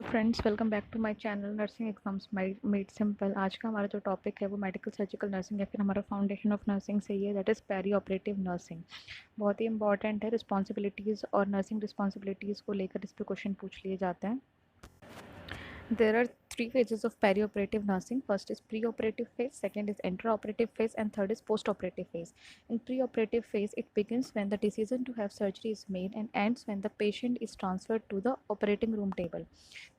Friends, welcome back to my channel nursing exams made simple. आज का हमारा जो टॉपिक है वो मेडिकल सर्जिकल नर्सिंग या फिर हमारा फाउंडेशन ऑफ नर्सिंग से ही है, that is perioperative nursing. बहुत ही इंपॉर्टेंट है। रिस्पॉन्सिबिलिटीज़ और नर्सिंग रिस्पॉन्सिबिलिटीज़ को लेकर इस पर क्वेश्चन पूछ लिए जाते हैं। There are three phases of perioperative nursing. First is preoperative phase, second is intraoperative phase, and third is postoperative phase. In preoperative phase, it begins when the decision to have surgery is made and ends when the patient is transferred to the operating room table.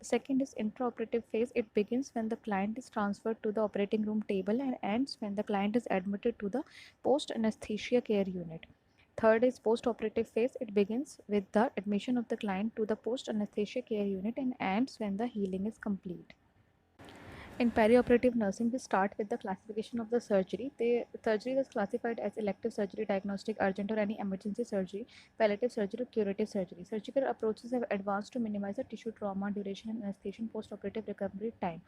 The second is intraoperative phase. It begins when the client is transferred to the operating room table and ends when the client is admitted to the post anesthesia care unit. Third is post-operative phase. It begins with the admission of the client to the post-anesthesia care unit and ends when the healing is complete. In perioperative nursing, we start with the classification of the surgery. The surgery is classified as elective surgery, diagnostic, urgent or any emergency surgery, palliative surgery, or curative surgery. Surgical approaches have advanced to minimize the tissue trauma, duration, and anesthesia post-operative recovery time.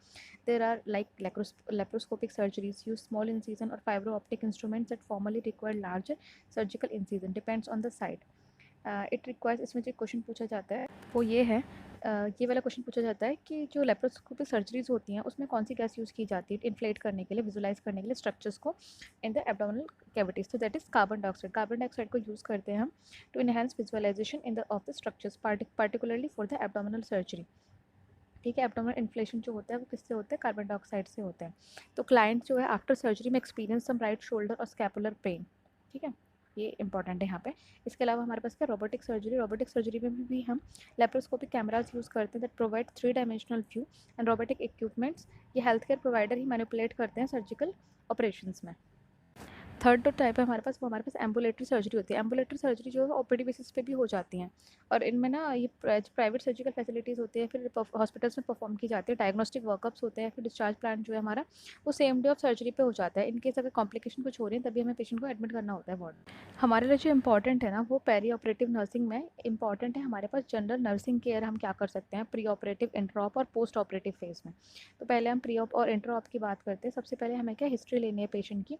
There are like laparoscopic surgeries, use small incision or fiber optic instruments that formerly required larger surgical incision. Depends on the site. It requires, इसमें जो question पूछा जाता है वो ये है, ये वाला क्वेश्चन पूछा जाता है कि जो लेप्रोस्कोपिक सर्जरीज होती हैं उसमें कौन सी गैस यूज़ की जाती है इन्फ्लेट करने के लिए, विजुलाइज करने के लिए स्ट्रक्चर्स को इन द एब्डोमिनल कैविटीज। तो that is carbon dioxide. Carbon dioxide को यूज़ करते हैं हम to enhance visualization in the of the structures, particularly for the abdominal surgery. ठीक है, एब्डोमिनल इन्फ्लेशन जो होता है वो किससे होता है? कार्बन डाइऑक्साइड से होता है। तो क्लाइंट जो है आफ्टर सर्जरी में एक्सपीरियंस सम राइट शोल्डर और स्कैपुलर पेन। ठीक है, ये इंपॉर्टेंट है यहाँ पे। इसके अलावा हमारे पास क्या, रोबोटिक सर्जरी। रोबोटिक सर्जरी में भी हम लेप्रोस्कोपिक कैमराज यूज़ करते हैं that provide 3 dimensional view and robotic equipments. ये हेल्थ केयर प्रोवाइडर ही मैनिपुलेट करते हैं सर्जिकल ऑपरेशंस में। थर्ड जो टाइप है हमारे पास, वो हमारे पास एम्बुलेटरी सर्जरी होती है। एम्बुलेटरी सर्जरी जो है ओपीडी बेसिस पे भी हो जाती हैं और इनमें ना ये प्राइवेट सर्जिकल फैसिलिटीज़ होती है, फिर हॉस्पिटल्स में परफॉर्म की जाती है। डायग्नोस्टिक वर्कअप्स होते हैं, फिर डिस्चार्ज प्लान जो है हमारा वो सेम डे ऑफ सर्जरी पे हो जाता है। इनकेस अगर कॉम्प्लिकेशन कुछ हो रही है तभी हमें पेशेंट को एडमिट करना होता है वार्ड। हमारे लिए जो इंपॉर्टेंट है ना वो पेरी ऑपरेटिव नर्सिंग में इंपॉर्टेंट है हमारे पास जनरल नर्सिंग केयर हम क्या कर सकते हैं प्री ऑपरेटिव, इंट्रा-ऑप और पोस्ट ऑपरेटिव फेज़ में। तो पहले हम प्री ऑप और इंट्रा ऑप की बात करते हैं। सबसे पहले हमें क्या हिस्ट्री लेनी है पेशेंट की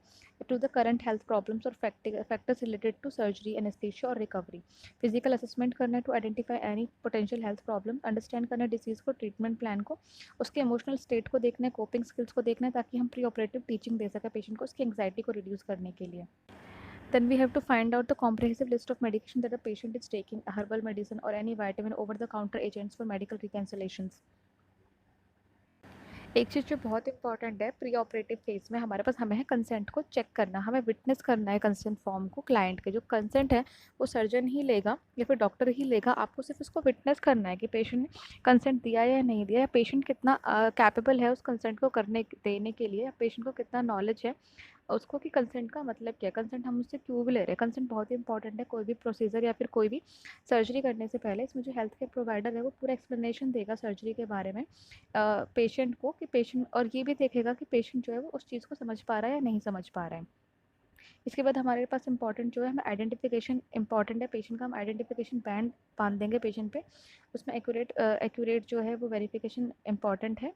to the current health problems or factors related to surgery, anesthesia और recovery. Physical assessment करना है to identify any potential health problem, understand करना है disease को, treatment plan को, उसके emotional state को देखना है, coping skills को देखना है ताकि हम pre-operative teaching दे सकें patient को उसकी anxiety को reduce करने के लिए. Then we have to find out the comprehensive list of medication that the patient is taking, herbal medicine or any vitamin, over-the-counter agents for medical reconciliations. एक चीज़ जो बहुत इंपॉर्टेंट है प्री ऑपरेटिव फेज में हमारे पास, हमें है कंसेंट को check करना, हमें विटनेस करना है कंसेंट फॉर्म को। क्लाइंट के जो कंसेंट है वो सर्जन ही लेगा या फिर डॉक्टर ही लेगा। आपको सिर्फ उसको विटनेस करना है कि पेशेंट ने कंसेंट दिया या नहीं दिया, या पेशेंट कितना कैपेबल है उस कंसेंट को करने देने के लिए, या पेशेंट को कितना नॉलेज है उसको कि कंसेंट का मतलब क्या है, कंसेंट हम उससे क्यों भी ले रहे हैं। कंसेंट बहुत ही इंपॉर्टेंट है कोई भी प्रोसीजर या फिर कोई भी सर्जरी करने से पहले। इसमें जो हेल्थ केयर प्रोवाइडर है वो पूरा एक्सप्लेनेशन देगा सर्जरी के बारे में पेशेंट को, कि पेशेंट, और ये भी देखेगा कि पेशेंट जो है वो उस चीज़ को समझ पा रहा है या नहीं समझ पा रहा है। इसके बाद हमारे पास इंपॉर्टेंट जो है हमें आइडेंटिफिकेशन इंपॉर्टेंट है पेशेंट का। हम आइडेंटिफिकेशन बैंड बांध देंगे पेशेंट पे, उसमें एक्यूरेट जो है वो वेरिफिकेशन इंपॉर्टेंट है।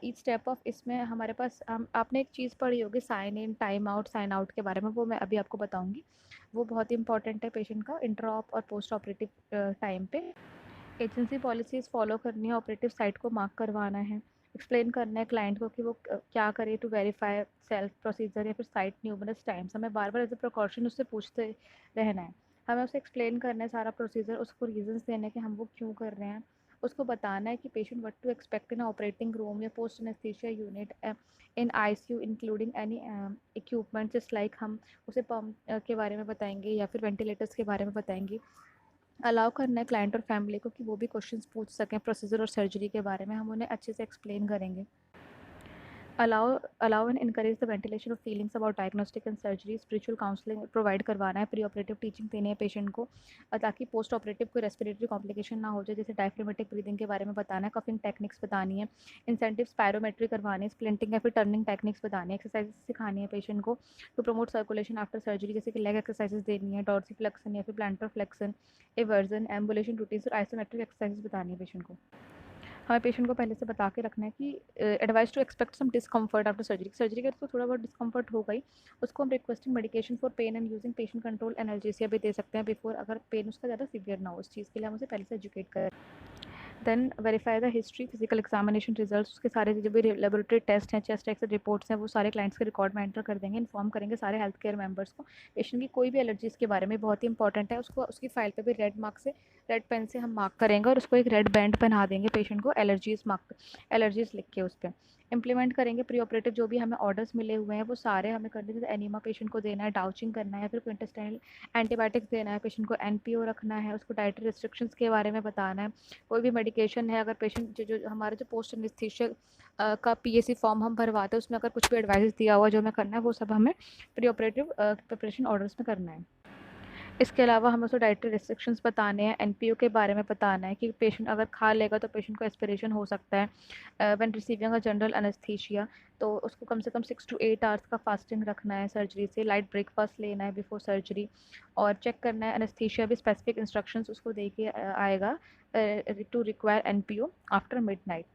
ईच स्टेप ऑफ इसमें हमारे पास हम, आपने एक चीज़ पढ़ी होगी sign in time out sign out के बारे में, वो मैं अभी आपको बताऊंगी। वो बहुत ही इंपॉर्टेंट है पेशेंट का इंट्रा ऑप और पोस्ट ऑपरेटिव टाइम पे। एजेंसी पॉलिसीज़ फॉलो करनी है, ऑपरेटिव साइट को मार्क करवाना है, एक्सप्लेन करना है क्लाइंट को कि वो क्या करे टू वेरीफाई सेल्फ प्रोसीजर या फिर साइट न्यूमरस टाइम्स। हमें बार बार एज अ प्रिकॉशन उससे पूछते रहना है। हमें उसे एक्सप्लेन करना है सारा प्रोसीजर, उसको रीजंस देने के हम वो क्यों कर रहे हैं, उसको बताना है कि patient what to expect in operating room या post anaesthesia unit, in ICU including any equipment just like, हम उसे पम्प के बारे में बताएंगे या फिर वेंटिलेटर्स के बारे में बताएंगे। अलाउ करना है क्लाइंट और फैमिली को कि वो भी क्वेश्चंस पूछ सकें प्रोसीजर और सर्जरी के बारे में, हम उन्हें अच्छे से एक्सप्लेन करेंगे। Allow and encourage the ventilation of feelings about diagnostic and surgery. Spiritual counselling provide करवाना है, प्री ऑपरेटिव टीचिंग देनी है पेशेंट को ताकि पोस्ट ऑपरेटिव कोई रेस्पिरेटरी कॉम्प्लिकेशन ना हो जाए, जैसे डायफ्रामेटिक ब्रीदिंग के बारे में बताना है, कफिंग टेक्निक्स बतानी है, इंसेंटिव स्पायरोमेट्री करवानी है, स्प्लिंटिंग या फिर टर्निंग टेक्निक्स बतानी है, एक्सरसाइज सिखानी है पेशेंट को to promote circulation after surgery, जैसे कि लेग एक्सरसाइजेज देनी है, डॉर्सिफ्लेक्सन या फिर plantar flexion, eversion, ambulation routines और आइसोमेट्रिक एक्सरसाइजेज बतानी है पेशेंट को। हमें पेशेंट को पहले से बता के रखना है कि advice to expect some discomfort after surgery. Surgery के तो थोड़ा बहुत डिस्कम्फर्ट हो गई, उसको हम requesting medication for pain and using patient control analgesia भी दे सकते हैं बिफोर, अगर पेन उसका ज़्यादा सीवियर ना हो। इस चीज़ के लिए हम उसे पहले से एजुकेट करें। Then verify the history, physical examination results, उसके सारे जो भी लेबोरेटरी टेस्ट हैं, चेस्ट एक्स रिपोर्ट्स हैं, वो सारे क्लाइंट्स के रिकॉर्ड में एंटर कर देंगे। इन्फॉर्म करेंगे सारे हेल्थ केयर मेंबर्स को पेशेंट की कोई भी एलर्जीज़ के बारे में, बहुत ही इंपॉर्टेंट है। उसको उसकी फाइल पे भी रेड पेन से हम मार्क करेंगे और उसको एक रेड बैंड पहना देंगे पेशेंट को एलर्जीज़ लिख के उस पर। इम्प्लीमेंट करेंगे प्री ऑपरेटिव जो भी हमें ऑर्डर्स मिले हुए हैं वो सारे हमें करने, जैसे एनीमा पेशेंट को देना है, डाउचिंग करना है, फिर इंटेस्टाइनल एंटीबायोटिक्स देना है, पेशेंट को एनपीओ रखना है, उसको डाइटरी रिस्ट्रिक्शंस के बारे में बताना है। कोई भी मेडिकेशन है, अगर पेशेंट जो हमारे जो पोस्ट एनेस्थीसिया का पीएसी फॉर्म हम भरवाते हैं उसमें अगर कुछ भी एडवाइस दिया हुआ जो हमें करना है वो सब हमें प्री ऑपरेटिव प्रिपरेशन ऑर्डर्स में करना है। इसके अलावा हमें उसको डाइटरी रिस्ट्रिक्शंस बताने हैं, एनपीओ के बारे में बताना है कि पेशेंट अगर खा लेगा तो पेशेंट को एस्पिरेशन हो सकता है when receiving a general anaesthesia, तो उसको कम से कम 6 to 8 आवर्स का फास्टिंग रखना है सर्जरी से, लाइट ब्रेकफास्ट लेना है बिफोर सर्जरी, और चेक करना है एनेस्थीसिया भी स्पेसिफिक इंस्ट्रक्शंस उसको दे के आएगा to require NPO after midnight.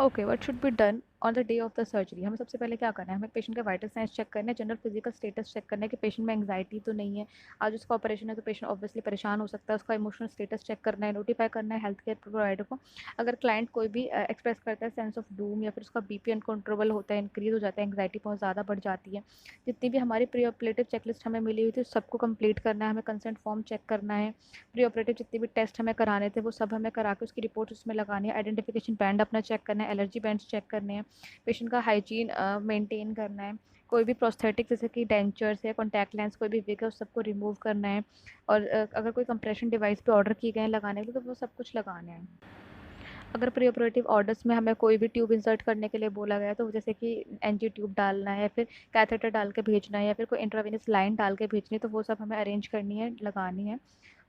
Okay, what should be done on the day of the surgery. हमें सबसे पहले क्या करना है, हमें पेशेंट का वाइटल साइंस चेक करना है, जनरल फिजिकल स्टेटस चेक करना है कि पेशेंट में एंग्जाइटी तो नहीं है। आज उसका ऑपरेशन है तो पेशेंट ऑब्वियसली परेशान हो सकता है, उसका इमोशनल स्टेटस चेक करना है, नोटिफाई करना है हेल्थ केयर प्रोवाइडर को। अगर क्लाइंट कोई भी एक्सप्रेस करता है सेंस ऑफ डूम या फिर उसका बीपी अनकंट्रोलेबल होता है, इंक्रीज हो जाता है, एंग्जाइटी बहुत ज़्यादा बढ़ जाती है, जितनी भी हमारी प्री ऑपरेटिव चेकलिस्ट हमें मिली हुई थी सबको कंप्लीट करना है, हमें कंसेंट फॉर्म चेक करना है, प्री ऑपरेटिव जितने भी टेस्ट हमें कराने थे वो सब हमें करा के उसकी रिपोर्ट उसमें लगानी है, आइडेंटिफिकेशन बैंड अपना चेक करना है, एलर्जी बैंड्स चेक करने हैं, पेशेंट का हाइजीन मेंटेन करना है, कोई भी प्रोस्थेटिक जैसे कि डेंचर्स है, कॉन्टैक्ट लेंस, कोई भी विग है उस सबको रिमूव करना है, और अगर कोई कंप्रेशन डिवाइस पे ऑर्डर किए गए हैं लगाने के लिए तो वो सब कुछ लगाने हैं। अगर प्री ऑपरेटिव ऑर्डर्स में हमें कोई भी ट्यूब इंसर्ट करने के लिए बोला गया तो जैसे कि एनजी ट्यूब डालना है, फिर कैथेटर डाल के भेजना है, या फिर कोई इंट्रावेनस लाइन डाल के भेजनी है, तो वो सब हमें अरेंज करनी है, लगानी है।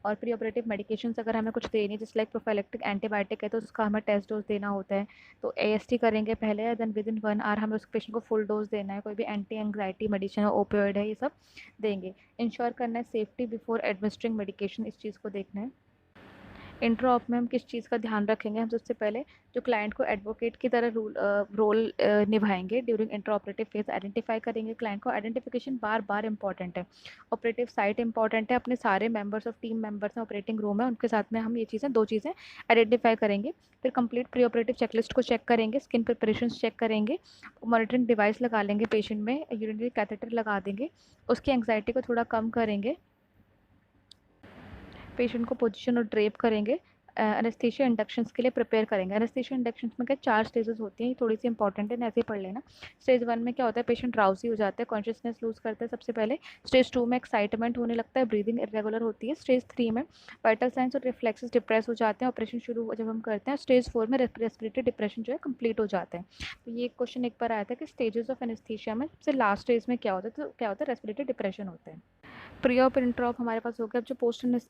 और प्री ऑपरेटिव मेडिकेशंस अगर हमें कुछ देनी है जैसे लाइक प्रोफाइलेक्टिक एंटीबायोटिक है तो उसका हमें टेस्ट डोज देना होता है, तो एएसटी करेंगे पहले, देन विद इन 1 आवर हमें उस पेशेंट को फुल डोज देना है, कोई भी एंटी एंग्जाइटी मेडिसिन ओपियोइड है ये सब देंगे। इंश्योर करना है सेफ्टी बिफोर एडमिनिस्ट्रिंग मेडिकेशन, इस चीज़ को देखना है। इंट्रा ऑप में हम किस चीज़ का ध्यान रखेंगे, हम सबसे पहले जो क्लाइंट को एडवोकेट की तरह रोल निभाएंगे during intra operative phase, identify करेंगे क्लाइंट को। आइडेंटिफिकेशन बार बार इंपॉर्टेंट है, ऑपरेटिव साइट इंपॉर्टेंट है, अपने सारे मेंबर्स ऑफ टीम मेंबर्स हैं, ऑपरेटिंग रूम है, उनके साथ में हम ये चीज़ें दो चीज़ें आइडेंटिफाई करेंगे। फिर कंप्लीट प्री ऑपरेटिव चेकलिस्ट को चेक करेंगे, स्किन प्रिपरेशन चेक करेंगे, मॉनिटरिंग डिवाइस लगा लेंगे पेशेंट में, यूरिनरी कैथेटर लगा देंगे, उसकी एंग्जाइटी को थोड़ा कम करेंगे, पेशेंट को पोजीशन और ड्रेप करेंगे, एनेस्थीसिया इंडक्शंस के लिए प्रिपेयर करेंगे। एनेस्थीसिया इंडक्शंस में क्या 4 स्टेजेस होती हैं, ये थोड़ी सी इंपॉर्टेंट है, ऐसे ही पढ़ लेना। स्टेज 1 में क्या होता है, पेशेंट ड्राउजी हो जाता है, कॉन्शियसनेस लूज करते हैं सबसे पहले। स्टेज 2 में एक्साइटमेंट होने लगता है, ब्रीदिंग इरेगुलर होती है। स्टेज 3 में वाइटल साइंस और रिफ्लेक्सेस डिप्रेस हो जाते हैं, ऑपरेशन शुरू जब हम करते हैं। स्टेज 4 में रेस्पिरेटरी डिप्रेशन जो है कंप्लीट हो जाता है। तो ये क्वेश्चन एक बार आया था कि स्टेजेस ऑफ एनेस्थीसिया में सबसे लास्ट स्टेज में क्या होता है, तो क्या होता है, रेस्पिरेटरी डिप्रेशन होता है। प्री ऑप और इंटर ऑप हमारे पास हो गया। अब जो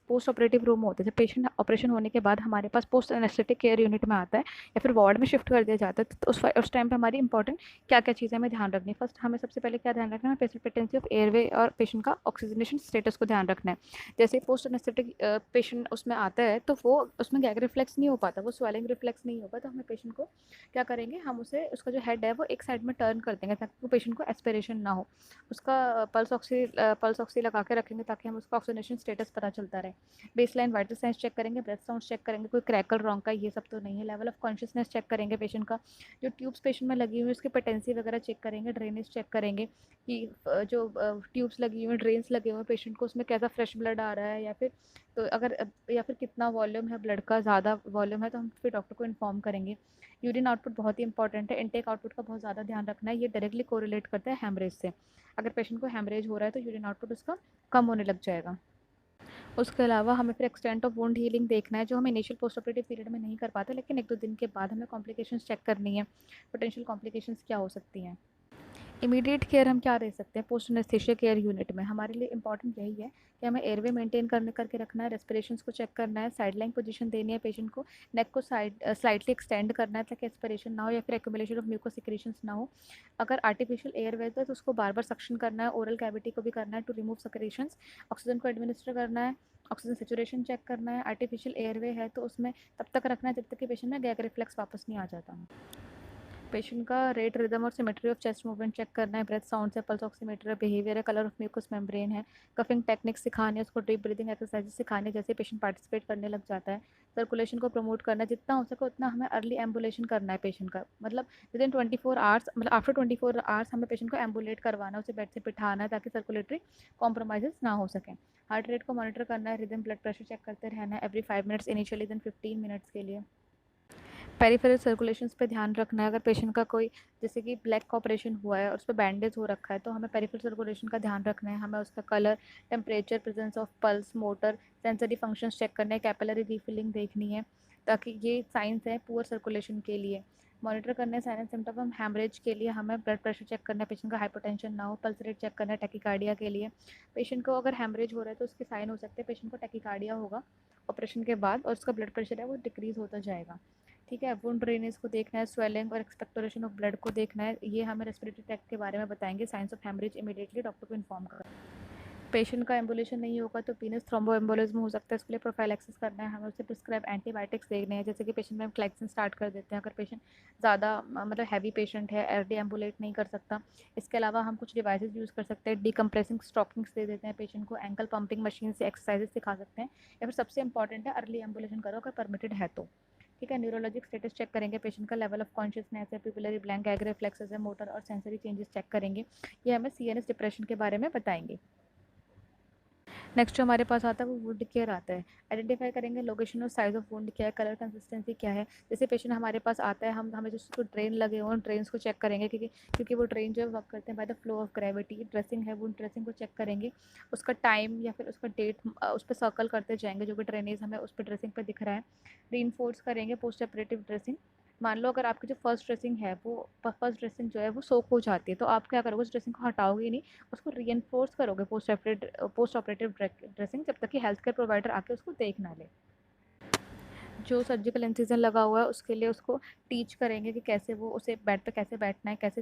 पोस्ट ऑपरेटिव रूम होते हैं, जब पेशेंट ऑपरेशन होने के बाद हमारे पास पोस्ट एनेस्थेटिक केयर यूनिट में आता है या फिर वार्ड में शिफ्ट कर दिया जाता है, तो उस टाइम पे हमारी इंपॉर्टेंट क्या क्या चीज़ें हमें ध्यान रखनी है। फर्स्ट हमें सबसे पहले क्या ध्यान रखना है, पेशेंट पेटेंसी ऑफ एयरवे और पेशेंट का ऑक्सीजनेशन स्टेटस को ध्यान रखना है। जैसे पोस्ट एनेस्थेटिक पेशेंट उसमें आता है तो वो उसमें गैग रिफ्लेक्स नहीं हो पाता, वो स्वेलिंग रिफ्लेक्स नहीं होगा, तो हमें पेशेंट को क्या करेंगे, हम उसे उसका जो हेड है वो एक साइड में टर्न कर देंगे ताकि वो पेशेंट को एस्पिरेशन ना हो, उसका पल्स ऑक्सी लगा के रखेंगे ताकि हम उसका ऑक्सीजनेशन स्टेटस पता चलता रहे। बेसलाइन वाइटल साइंस चेक करेंगे, ब्रेथ साउंड चेक करेंगे, कोई क्रैकल रोंका ये सब तो नहीं है। लेवल ऑफ कॉन्शियसनेस चेक करेंगे पेशेंट का, जो ट्यूब्स पेशेंट में लगी हुई है उसकी पेटेंसी वगैरह चेक करेंगे, ड्रेनेज चेक करेंगे कि जो ट्यूब्स लगी हुई हैं, ड्रेन्स लगे हुए हैं पेशेंट को, उसमें कैसा फ्रेश ब्लड आ रहा है, या फिर तो अगर या फिर कितना वॉल्यूम है ब्लड का, ज़्यादा वॉल्यूम है तो हम फिर डॉक्टर को इन्फॉर्म करेंगे। यूरिन आउटपुट बहुत ही इंपॉर्टेंट है, इनटेक आउटपुट का बहुत ज़्यादा ध्यान रखना है, ये डायरेक्टली कोरिलेट करता है हैमरेज से। अगर पेशेंट को हैमरेज हो रहा है तो यूरिन आउटपुट उसका कम होने लग जाएगा। उसके अलावा हमें फिर एक्सटेंट ऑफ वुंड हीलिंग देखना है, जो हम इनिशियल पोस्ट ऑपरेटिव पीरियड में नहीं कर पाते, लेकिन 1-2 दिन के बाद हमें कॉम्प्लिकेशंस चेक करनी है, पोटेंशियल कॉम्प्लिकेशंस क्या हो सकती हैं। इमीडिएट केयर हम क्या दे सकते हैं पोस्ट एनेस्थीसिया केयर यूनिट में, हमारे लिए इंपॉर्टेंट यही है कि हमें एयरवे मेंटेन करके रखना है, रेस्पिरेशंस को चेक करना है, साइड लाइन पोजीशन देनी है पेशेंट को, नेक को स्लाइटली एक्सटेंड करना है ताकि एस्पिरेशन ना हो या फिर एक्यूमुलेशन ऑफ म्यूकोसिक्रेशंस ना हो। अगर आर्टिफिशियल एयरवे है तो उसको बार बार सक्शन करना है, ओरल कैविटी को भी करना है टू रिमूव सक्रेशंस, ऑक्सीजन को एडमिनिस्टर करना है, ऑक्सीजन सेचुरेशन चेक करना है। आर्टिफिशियल एयरवे है तो उसमें तब तक रखना है जब तक कि पेशेंट में गैग रिफ्लेक्स वापस नहीं आ जाता। पेशेंट का रेट, रिदम और symmetry of chest movement check करना है, ब्रेथ साउंड है, पल्स ऑक्सीमीटर, बिहेवियर है, कलर ऑफ म्यूकस मेम्ब्रेन है, कफिंग टेक्निक्स सिखाने, उसको डीप ब्रीदिंग एक्सरसाइज सिखाने जैसे पेशेंट पार्टिसिपेट करने लग जाता है। सर्कुलेशन को प्रमोट करना, जितना हो सके उतना हमें अर्ली एम्बुलेशन करना है पेशेंट का, मतलब विदिन 24 आवर्स, मतलब आफ्टर 24 आवर्स हमें पेशेंट को एम्बुलेट करवाना है, उसे बेड से बिठाना है ताकि सर्कुलेटरी कॉम्प्रोमाइजेस ना हो सकें। हार्ट रेट को मॉनिटर करना है, रिदम, ब्लड प्रेशर चेक करते रहना है every 5 minutes initially, then 15 minutes के लिए। पेरिफेरल सर्कुलेशंस पे ध्यान रखना है, अगर पेशेंट का कोई जैसे कि ब्लैक का ऑपरेशन हुआ है और उस पर बैंडेज हो रखा है तो हमें पेरिफेरल सर्कुलेशन का ध्यान रखना है, हमें उसका colour, temperature, presence of pulse, motor, sensory functions check करना है, कैपिलरी रीफिलिंग देखनी है, ताकि ये साइंस है पुअर सर्कुलेशन के लिए। मॉनिटर करना है sign and symptom of haemorrhage के लिए, हमें ब्लड प्रेशर चेक करना है, पेशेंट का हाइपरटेंशन ना हो, पल्स रेट चेक करना है टैकीकार्डिया के लिए। पेशेंट को अगर हैमरेज हो रहा है तो उसके साइन हो सकते हैं, पेशेंट को टैकीकार्डिया होगा ऑपरेशन के बाद और उसका ब्लड प्रेशर है वो डिक्रीज होता जाएगा। ठीक है, वुंड ड्रेनेज को देखना है, स्वेलिंग और एक्सपेक्टोरेशन ऑफ ब्लड को देखना है, ये हमें रेस्पिरेटरी ट्रैक्ट के बारे में बताएंगे। Science of haemorrhage immediately doctor को इन्फॉर्म कर। पेशेंट का एम्बुलेशन नहीं होगा तो पीनस थ्रोम्बोएम्बोलिज्म हो सकता है, इसके लिए प्रोफाइलैक्सिस करना है, हमें उससे प्रिस्क्राइब एंटीबायोटिक्स देखने हैं, जैसे कि पेशेंट में हम क्लैक्सिन स्टार्ट कर देते हैं अगर पेशेंट ज़्यादा मतलब हैवी पेशेंट है, अर्ली एम्बुलेट नहीं कर सकता। इसके अलावा हम कुछ डिवाइसेस यूज़ कर सकते हैं, डीकम्प्रेसिंग स्टॉकिंग्स दे देते हैं पेशेंट को, एंकल पंपिंग मशीन से एक्सरसाइजेस सिखा सकते हैं, या फिर सबसे इंपॉर्टेंट है अर्ली एम्बुलेशन करो अगर परमिटेड है तो। ठीक है, न्यूरोलॉजिक स्टेटस चेक करेंगे, पेशेंट का लेवल ऑफ कॉन्शियसनेस है, पिपुलरी ब्लैंक, गैग रिफ्लेक्सेस है, मोटर और सेंसरी चेंजेस चेक करेंगे, ये हमें सीएनएस डिप्रेशन के बारे में बताएंगे। नेक्स्ट जो हमारे पास आता है वो वुंड केयर आता है। आइडेंटिफाई करेंगे लोकेशन और साइज ऑफ वुंड क्या है, कलर कंसिस्टेंसी क्या है। जैसे पेशेंट हमारे पास आता है, हम हमें जो उसको ड्रेन लगे हुए हैं ड्रेन्स को चेक करेंगे, क्योंकि वो ड्रेन जो है वर्क करते हैं by the flow of gravity. Dressing है, वुंड ड्रेसिंग को चेक करेंगे, उसका टाइम या फिर उसका डेट उस पर सर्कल करते जाएंगे, जो भी ड्रेनेज हमें उस पर ड्रेसिंग पर दिख रहा है। री करेंगे पोस्ट ऑपरेटिव ड्रेसिंग। मान लो अगर आपकी जो फर्स्ट ड्रेसिंग है वो फर्स्ट ड्रेसिंग जो है वो सोक हो जाती है तो आप क्या करोगे, उस ड्रेसिंग को हटाओगे ही नहीं, उसको रीएनफोर्स करोगे पोस्ट ऑपरेटिव ड्रेसिंग, जब तक कि हेल्थ केयर प्रोवाइडर आके उसको देख ना ले। जो सर्जिकल इंसिजन लगा हुआ है उसके लिए उसको टीच करेंगे कि कैसे वो उसे बेड पे कैसे बैठना है, कैसे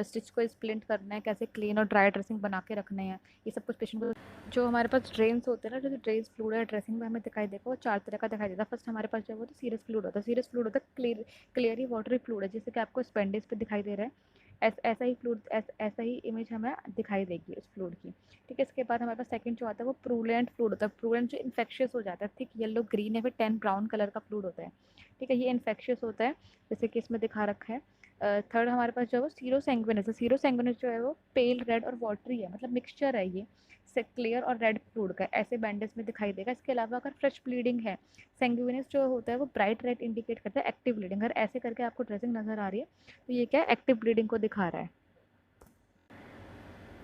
स्टिच को स्प्लिंट करना है, कैसे क्लीन और ड्राई ड्रेसिंग बना के रखने हैं, ये सब कुछ पेशेंट को। जो हमारे पास ड्रेन्स होते हैं ना, जो ड्रेन्स फ्लूड है ड्रेसिंग में हमें दिखाई देगा, वो 4 तरह का दिखाई देता है। फर्स्ट हमारे पास जो है वो तो सीरियस फ्लूड होता है, सीरियस फ्लूड होता है क्लियरली वाटरी फ्लूड है, जैसे कि आपको स्पेंडेज पे दिखाई दे रहा है, ऐसा ही फ्लूड, ऐसा ही इमेज हमें दिखाई देगी उस फ्लूड की। ठीक है, इसके बाद हमारे पास सेकंड जो आता है वो प्रूलेंट फ्लूड होता है। प्रूलेंट जो इन्फेक्शियस हो जाता है, ठीक येलो ग्रीन या फिर 10 ब्राउन कलर का फ्लूड होता है। ठीक है, ये इन्फेक्शियस होता है जैसे कि इसमें दिखा रखा है। थर्ड हमारे पास जो है वो सीरो सैंग्विनस है। सीरो सैंग्विनस जो है वो पेल रेड और वाटरी है, मतलब मिक्सचर है ये से क्लियर और रेड फ्लूड का, ऐसे बैंडेज में दिखाई देगा। इसके अलावा अगर फ्रेश ब्लीडिंग है, सैंग्विनस जो होता है वो ब्राइट रेड इंडिकेट करता है एक्टिव ब्लीडिंग। अगर ऐसे करके आपको ड्रेसिंग नजर आ रही है तो ये क्या है, एक्टिव ब्लीडिंग को दिखा रहा है।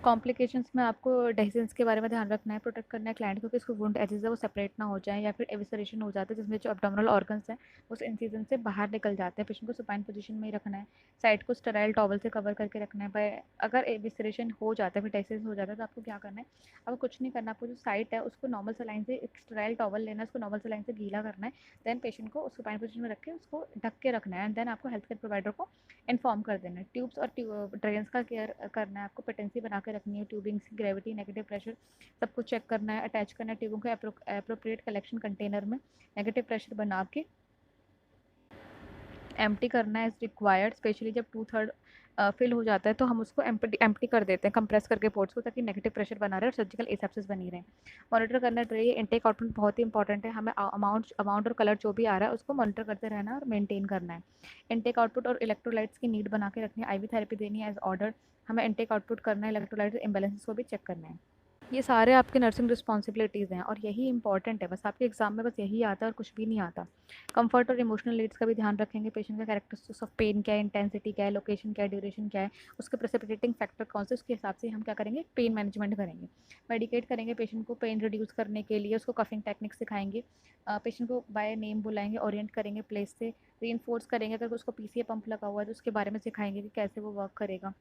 कॉम्प्लिकेशंस में आपको डेसिजन्स के बारे में ध्यान रखना है, प्रोटेक्ट करना है क्लाइंट को कि उसको वुंड एजेस है वो सेपरेट ना हो जाए या फिर एविसरेशन हो जाता है जिसमें जो एब्डोमिनल ऑर्गन्स हैं उस इंसिजन से बाहर निकल जाते हैं। पेशेंट को सुपाइन पोजीशन में ही रखना है, साइड को स्टेराइल टॉवल से कवर करके रखना है। बाय अगर एविसरेशन हो जाता है, फिर डेसिस हो जाता है, तो आपको क्या करना है, आपको कुछ नहीं करना, आपको जो साइट है उसको नॉर्मल सलाइन से एक स्टेराइल टॉवल लेना है, उसको नॉर्मल सलाइन से गीला करना है, देन पेशेंट को उस सुपाइन पोजीशन में रख के उसको ढक के रखना है, एंड देन आपको हेल्थ केयर प्रोवाइडर को इन्फॉर्म कर देना है। ट्यूब्स और ड्रेन्स का केयर करना है, आपको पेटेंसी बना के रखनी है, ट्यूबिंग की ग्रेविटी, नेगेटिव प्रेशर सब कुछ चेक करना है, अटैच करना है ट्यूबों को अप्रोप्रिएट कलेक्शन कंटेनर में, नेगेटिव प्रेशर बना के एम्प्टी करना है एज रिक्वायर्ड। स्पेशली जब 2/3 फिल हो जाता है तो हम उसको एम्प्टी कर देते हैं कंप्रेस करके पोर्ट्स को, ताकि नेगेटिव प्रेशर बना रहे और सर्जिकल एसेप्सिस बनी रहे। मॉनिटर करना चाहिए, इनटेक आउटपुट बहुत ही इंपॉर्टेंट है, हमें अमाउंट और कलर जो भी आ रहा है उसको मॉनिटर करते रहना है और मेंटेन करना है। इनटेक आउटपुट और इलेक्ट्रोलाइट्स की नीड बना के रखनी है, आईवी थेरेपी देनी है एज ऑर्डर, हमें इनटेक आउटपुट करना है, इलेक्ट्रोलाइट्स इम्बेलेंसेस को भी चेक करना है। ये सारे आपके नर्सिंग रिस्पॉन्सिबिलिटीज़ हैं और यही इंपॉर्टेंट है, बस आपके एग्जाम में बस यही आता है और कुछ भी नहीं आता। कंफर्ट और इमोशनल नीड्स का भी ध्यान रखेंगे, पेशेंट का कैरेक्टरिस्टिक्स ऑफ पेन क्या है, इंटेंसिटी क्या है, लोकेशन क्या है, ड्यूरेशन क्या है, उसके प्रेसिपिटेटिंग फैक्टर कौन से, उसके हिसाब से हम क्या करेंगे, पेन मैनेजमेंट करेंगे। मेडिकेट करेंगे पेशेंट को पेन रिड्यूस करने के लिए, उसको कफिंग टेक्निक सिखाएंगे, पेशेंट को बाय नेम बुलाएंगे, ओरिएंट करेंगे प्लेस से, री करेंगे, अगर उसको पीसीए पंप लगा हुआ है तो उसके बारे में सिखाएंगे कि कैसे वो वर्क करेगा।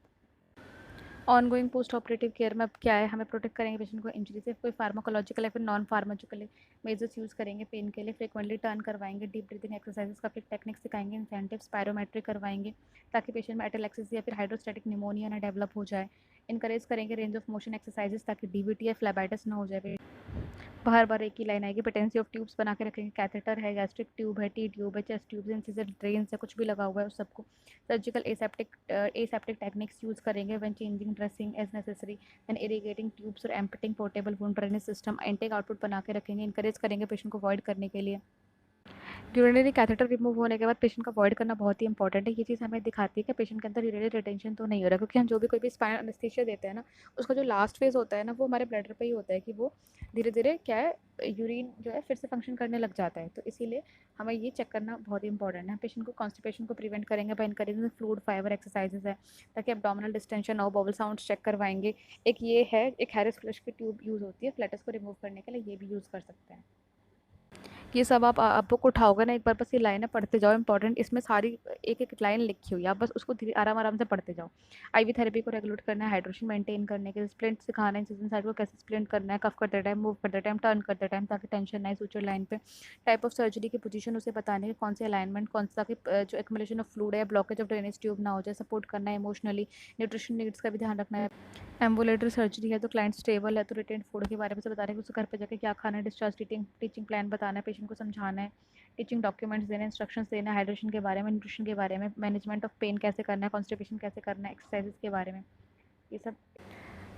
On going post operative care में अब क्या है, हमें प्रोटेक्ट करेंगे पेशेंट को इंजरी से, कोई फार्माकोलॉजिकल या फिर नॉन फार्माकोलॉजिकल मेजर्स यूज़ करेंगे पेन के लिए, फ्रिक्वेंटली टर्न करवाएंगे, डीप ब्रीथिंग एक्सरसाइजेस का फिर टेक्निक सिखाएंगे, इंसेंटिव स्पायरोमेट्री करवाएंगे ताकि पेशेंट में एटेलेक्सिस या फिर हाइड्रोस्टैटिक निमोनिया ना डेवलप हो जाए। इनकरेज करेंगे रेंज ऑफ मोशन एक्सरसाइजेस ताकि डीवीटी या फ्लेबाइटिस ना हो जाए। बाहर बाहर एक ही लाइन आएगी। पेटेंसी ऑफ ट्यूब्स बना के रखेंगे, कैथेटर है, गैस्ट्रिक ट्यूब है, टी ट्यूब है, चेस्ट ट्यूब्स, इंसिजर, ड्रेन्स है, कुछ भी लगा हुआ है उस सबको। सर्जिकल एसेप्टिक टेक्निक्स यूज़ करेंगे when changing dressing as necessary, when irrigating tubes और emptying portable wound drainage system. Intake output बना के रखेंगे, इंकरेज करेंगे पेशेंट को अवॉइड करने के लिए। यूरिनरी कैथेटर रिमूव होने के बाद पेशेंट को अवॉइड करना बहुत ही इंपॉर्टेंट है। ये चीज़ हमें दिखाती है कि पेशेंट के अंदर यूरिनरी रिटेंशन तो नहीं हो रहा, क्योंकि हम जो भी कोई भी स्पाइनल एनेस्थीसिया देते हैं ना, उसका जो लास्ट फेज़ होता है ना, वो हमारे ब्लडर पे ही होता है कि वो धीरे धीरे क्या है, यूरिन जो है फिर से फंक्शन करने लग जाता है। तो इसीलिए हमें ये चेक करना बहुत ही इंपॉर्टेंट है। पेशेंट को कॉन्स्टिपेशन को प्रिवेंट करेंगे by encouraging fluid fibre exercises है, ताकि एब्डोमिनल डिस्टेंशन हो। बबल साउंड्स चेक करवाएंगे। एक ये है, एक हैरिस फ्लश की ट्यूब यूज़ होती है फ्लैटस को रिमूव करने के लिए, ये भी यूज़ कर सकते हैं। ये सब आप बुक उठाओगे ना एक बार, बस ये लाइनें पढ़ते जाओ, इंपॉर्टेंट इसमें सारी एक एक लाइन लिखी हुई है, आप बस उसको धीरे आराम आराम से पढ़ते जाओ। आईवी थेरेपी को रेगुलेट करना है, हाइड्रेशन मेंटेन करने के लिए, स्प्लिंट सिखाना है, इंसिजन साइड को कैसे स्प्लिंट करना है, कफ करते टाइम, मूव करते टाइम, टर्न करते टाइम, ताकि टेंशन ना आए सूचर लाइन पे। टाइप ऑफ सर्जरी की पोजीशन उसे बताने की, कौन से अलाइनमेंट, कौन सा जो एक्युमुलेशन ऑफ फ्लूइड है, ब्लॉकेज ऑफ ड्रेनेज ट्यूब ना हो जाए, सपोर्ट करना है इमोशनली। न्यूट्रिशन नीड्स का भी ध्यान रखना है। एम्बुलेटरी सर्जरी है तो क्लाइंट स्टेबल है तो रिटेन फूड के बारे में से बता रहे हैं कि उसको घर पे जाके क्या खाना है, डिस्चार्ज टीचिंग प्लान बताना है, पेशेंट को समझाना है, टीचिंग डॉक्यूमेंट्स देने, इंस्ट्रक्शंस देना, हाइड्रेशन के बारे में, न्यूट्रिशन के बारे में, मैनेजमेंट ऑफ पेन कैसे करना है, कॉन्स्टिपेशन कैसे करना है, एक्सरसाइजेस के बारे में, ये सब।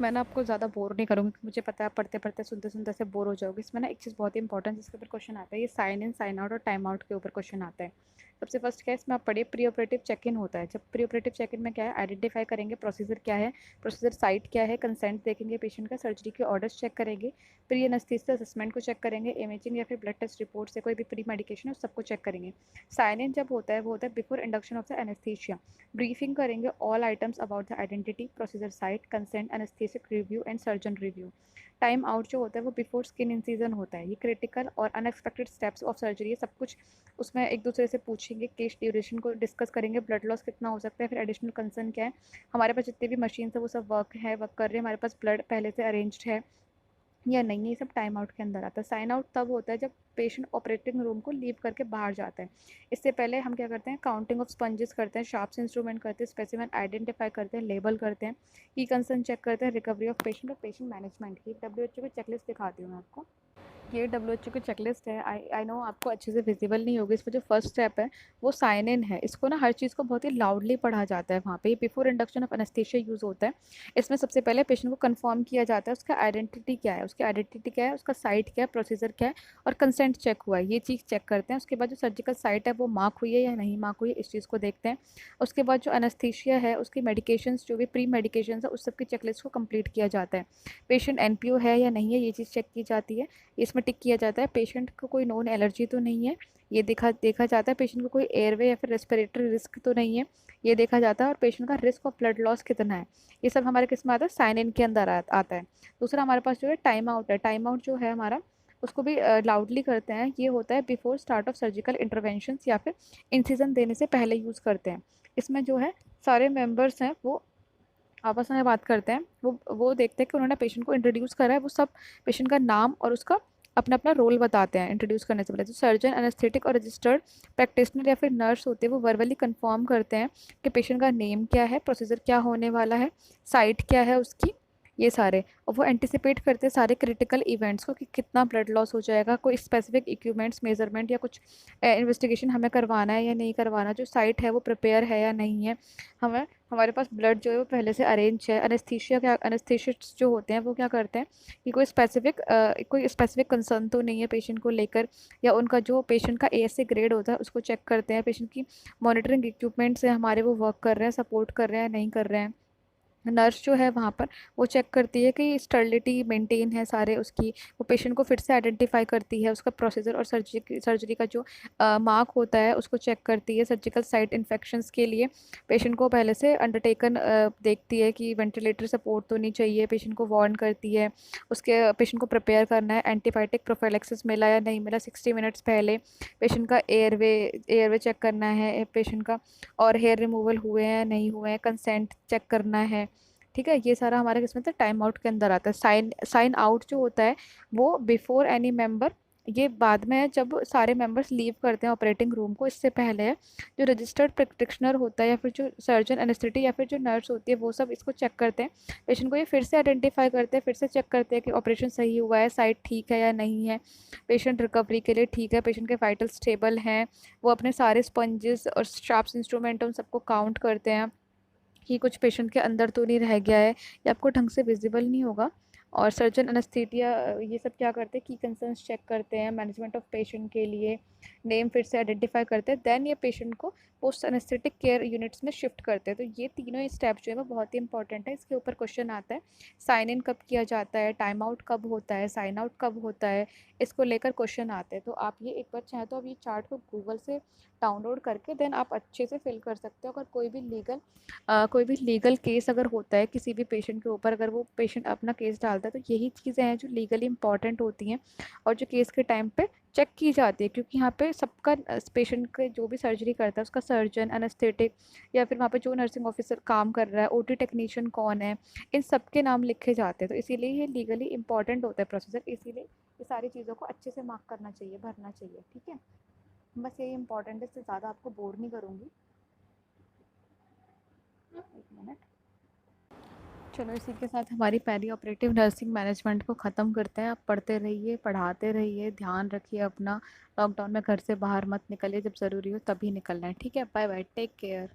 मैं ना आपको ज़्यादा बोर नहीं करूँगी, क्योंकि मुझे पता है आप पढ़ते पढ़ते सुनते सुनते से बोर हो जाओगे। इसमें ना एक चीज़ बहुत ही इंपॉर्टेंट जिसके ऊपर क्वेश्चन आता है, ये साइन इन, साइन आउट और टाइम आउट के ऊपर क्वेश्चन आता है। सबसे फर्स्ट क्या है इसमें, आप पढ़िए प्री ऑपरेटिव चेक इन होता है। जब प्री ऑपरेटिव चेक इन में क्या है, आइडेंटिफाई करेंगे प्रोसीजर क्या है, प्रोसीजर साइट क्या है, कंसेंट देखेंगे पेशेंट का, सर्जरी के ऑर्डर्स चेक करेंगे, प्री एनेस्थीसिया असेसमेंट को चेक करेंगे, इमेजिंग या फिर ब्लड टेस्ट रिपोर्ट से कोई भी प्री मेडिकेशन है उस सबको चेक करेंगे। साइन इन जब होता है वो होता है before induction of the anaesthesia. Briefing करेंगे all items about the identity, procedure site, consent, anaesthetic review and surgeon review. Time out जो होता है वो बिफोर स्किन इंसीजन होता है। ये क्रिटिकल और अनएक्सपेक्टेड स्टेप्स ऑफ सर्जरी है, सब कुछ उसमें एक दूसरे से पूछेंगे, केस ड्यूरेशन को डिस्कस करेंगे, ब्लड लॉस कितना हो सकता है, फिर एडिशनल कंसर्न क्या है, हमारे पास जितने भी मशीन है वो सब वर्क कर रहे हैं, हमारे पास ब्लड पहले से अरेंज्ड है या नहीं है, ये सब टाइम आउट के अंदर आता है। साइन आउट तब होता है जब पेशेंट ऑपरेटिंग रूम को लीव करके बाहर जाता है। इससे पहले हम क्या करते हैं, काउंटिंग ऑफ स्पंजेस करते हैं, शार्प्स इंस्ट्रूमेंट करते हैं, स्पेसिमेन आइडेंटिफाई करते हैं, लेबल करते हैं, की कंसर्न चेक करते हैं, रिकवरी ऑफ पेशेंट और पेशेंट मैनेजमेंट की। WHO की चेकलिस्ट दिखाती हूँ मैं आपको। ये WHO की चेकलिस्ट है। आई नो आपको अच्छे से विजिबल नहीं होगी, इसमें जो फर्स्ट स्टेप है वो साइन इन है। इसको ना हर चीज़ को बहुत ही लाउडली पढ़ा जाता है वहाँ पे। Before induction of anaesthesia use होता है। इसमें सबसे पहले पेशेंट को कंफर्म किया जाता है उसका आइडेंटिटी क्या है, उसकी आइडेंटिटी क्या है, उसका साइट क्या है, प्रोसीजर क्या है और कंसेंट चेक हुआ है, ये चीज़ चेक करते हैं। उसके बाद जो सर्जिकल साइट है वो मार्क हुई है या नहीं मार्क हुई है, इस चीज़ को देखते हैं। उसके बाद जो एनेस्थीसिया है उसकी मेडिकेशंस, जो भी प्री मेडिकेशंस है उस सब की चेकलिस्ट को कंप्लीट किया जाता है। पेशेंट NPO है या नहीं है, ये चीज़ चेक की जाती है। इसमें टिक किया जाता है पेशेंट को कोई नोन एलर्जी तो नहीं है, ये देखा जाता है पेशेंट को कोई एयरवे या फिर रेस्पिरेटरी रिस्क तो नहीं है, ये देखा जाता है। और पेशेंट का रिस्क ऑफ ब्लड लॉस कितना है, ये सब हमारे किस में आता है, साइन इन के अंदर आता है। दूसरा हमारे पास जो है टाइम आउट है। टाइम आउट जो है हमारा, उसको भी लाउडली करते हैं। ये होता है before start of surgical interventions या फिर इंसिजन देने से पहले यूज़ करते हैं। इसमें जो है सारे मेंबर्स हैं वो आपस में बात करते हैं, वो देखते हैं कि उन्होंने पेशेंट को इंट्रोड्यूस करा है, वो सब पेशेंट का नाम और उसका अपना अपना रोल बताते हैं इंट्रोड्यूस करने से पहले। जो सर्जन, एनेस्थेटिक और रजिस्टर्ड प्रैक्टिशनर या फिर नर्स होते हैं वो वर्बली कंफर्म करते हैं कि पेशेंट का नेम क्या है, प्रोसीजर क्या होने वाला है, साइट क्या है उसकी, ये सारे। और वो एंटिसिपेट करते हैं सारे क्रिटिकल इवेंट्स को कि कितना ब्लड लॉस हो जाएगा, कोई स्पेसिफिक इक्विपमेंट्स मेजरमेंट या कुछ इन्वेस्टिगेशन हमें करवाना है या नहीं करवाना, जो साइट है वो प्रिपेयर है या नहीं है, हमें हमारे पास ब्लड जो है वो पहले से अरेंज है। एनेस्थीसिस्ट जो होते हैं वो क्या करते हैं कि कोई स्पेसिफिक कंसर्न तो नहीं है पेशेंट को लेकर, या उनका जो पेशेंट का ASA ग्रेड होता है उसको चेक करते हैं, पेशेंट की मॉनिटरिंग इक्विपमेंट्स है हमारे वो वर्क कर रहे हैं, सपोर्ट कर रहे हैं नहीं कर रहे हैं। नर्स जो है वहाँ पर वो चेक करती है कि स्टर्लिटी मेंटेन है सारे उसकी, वो पेशेंट को फिर से आइडेंटिफाई करती है, उसका प्रोसीजर और सर्जरी का जो मार्क होता है उसको चेक करती है। सर्जिकल साइट इन्फेक्शंस के लिए पेशेंट को पहले से अंडरटेकन देखती है कि वेंटिलेटर सपोर्ट तो नहीं चाहिए, पेशेंट को वार्न करती है, उसके पेशेंट को प्रिपेयर करना है, एंटीबायोटिक प्रोफाइलैक्सिस मिला या नहीं मिला 60 मिनट्स पहले, पेशेंट का एयरवे चेक करना है पेशेंट का, और हेयर रिमूवल हुए हैं नहीं हुए हैं, कंसेंट चेक करना है। ठीक है, ये सारा हमारे किसमें था, टाइम आउट के अंदर आता है। साइन आउट जो होता है वो बिफोर एनी मेंबर ये बाद में है जब सारे मेंबर्स लीव करते हैं ऑपरेटिंग रूम को। इससे पहले है जो रजिस्टर्ड प्रैक्टिशनर होता है या फिर जो सर्जन एनेस्थेटिक या फिर जो नर्स होती है वो सब इसको चेक करते हैं, पेशेंट को ये फिर से आइडेंटिफाई करते हैं, फिर से चेक करते हैं कि ऑपरेशन सही हुआ है, साइट ठीक है या नहीं है, पेशेंट रिकवरी के लिए ठीक है, पेशेंट के वाइटल स्टेबल हैं। वो अपने सारे स्पंजेस और शार्प्स इंस्ट्रूमेंट उन सबको काउंट करते हैं कि कुछ पेशेंट के अंदर तो नहीं रह गया है या आपको ढंग से विजिबल नहीं होगा। और सर्जन अनेस्थीसिया ये सब क्या करते हैं की कंसर्न्स चेक करते हैं मैनेजमेंट ऑफ पेशेंट के लिए, नेम फिर से आइडेंटिफाई करते हैं, देन ये पेशेंट को पोस्ट अनेस्थेटिक केयर यूनिट्स में शिफ्ट करते हैं। तो ये तीनों स्टेप जो है वो बहुत ही इंपॉर्टेंट है। इसके ऊपर क्वेश्चन आता है साइन इन कब किया जाता है, टाइम आउट कब होता है, साइन आउट कब होता है, इसको लेकर क्वेश्चन आते हैं। तो आप ये एक बार चाहें तो आप ये चार्ट को गूगल से डाउनलोड करके देन आप अच्छे से फिल कर सकते हो। अगर कोई भी लीगल केस अगर होता है किसी भी पेशेंट के ऊपर, अगर वो पेशेंट अपना केस डालता है तो यही चीज़ें हैं जो लीगली इंपॉर्टेंट होती हैं और जो केस के टाइम पे चेक की जाती है, क्योंकि यहाँ पे सबका पेशेंट के जो भी सर्जरी करता है उसका सर्जन एनेस्थेटिक या फिर वहाँ पे जो नर्सिंग ऑफिसर काम कर रहा है, ओटी टेक्नीशियन कौन है, इन सब के नाम लिखे जाते हैं। तो इसीलिए ये लीगली इंपॉर्टेंट होता है प्रोसीजर, इसीलिए ये सारी चीज़ों को अच्छे से मार्क करना चाहिए, भरना चाहिए। ठीक है, बस यही इंपॉर्टेंट है, इससे ज़्यादा आपको बोर नहीं करूँगी। एक मिनट, चलो इसी के साथ हमारी पेरी ऑपरेटिव नर्सिंग मैनेजमेंट को ख़त्म करते हैं। आप पढ़ते रहिए, पढ़ाते रहिए, ध्यान रखिए अपना। लॉकडाउन में घर से बाहर मत निकलिए, जब ज़रूरी हो तभी निकलना है। ठीक है, बाय बाय, टेक केयर।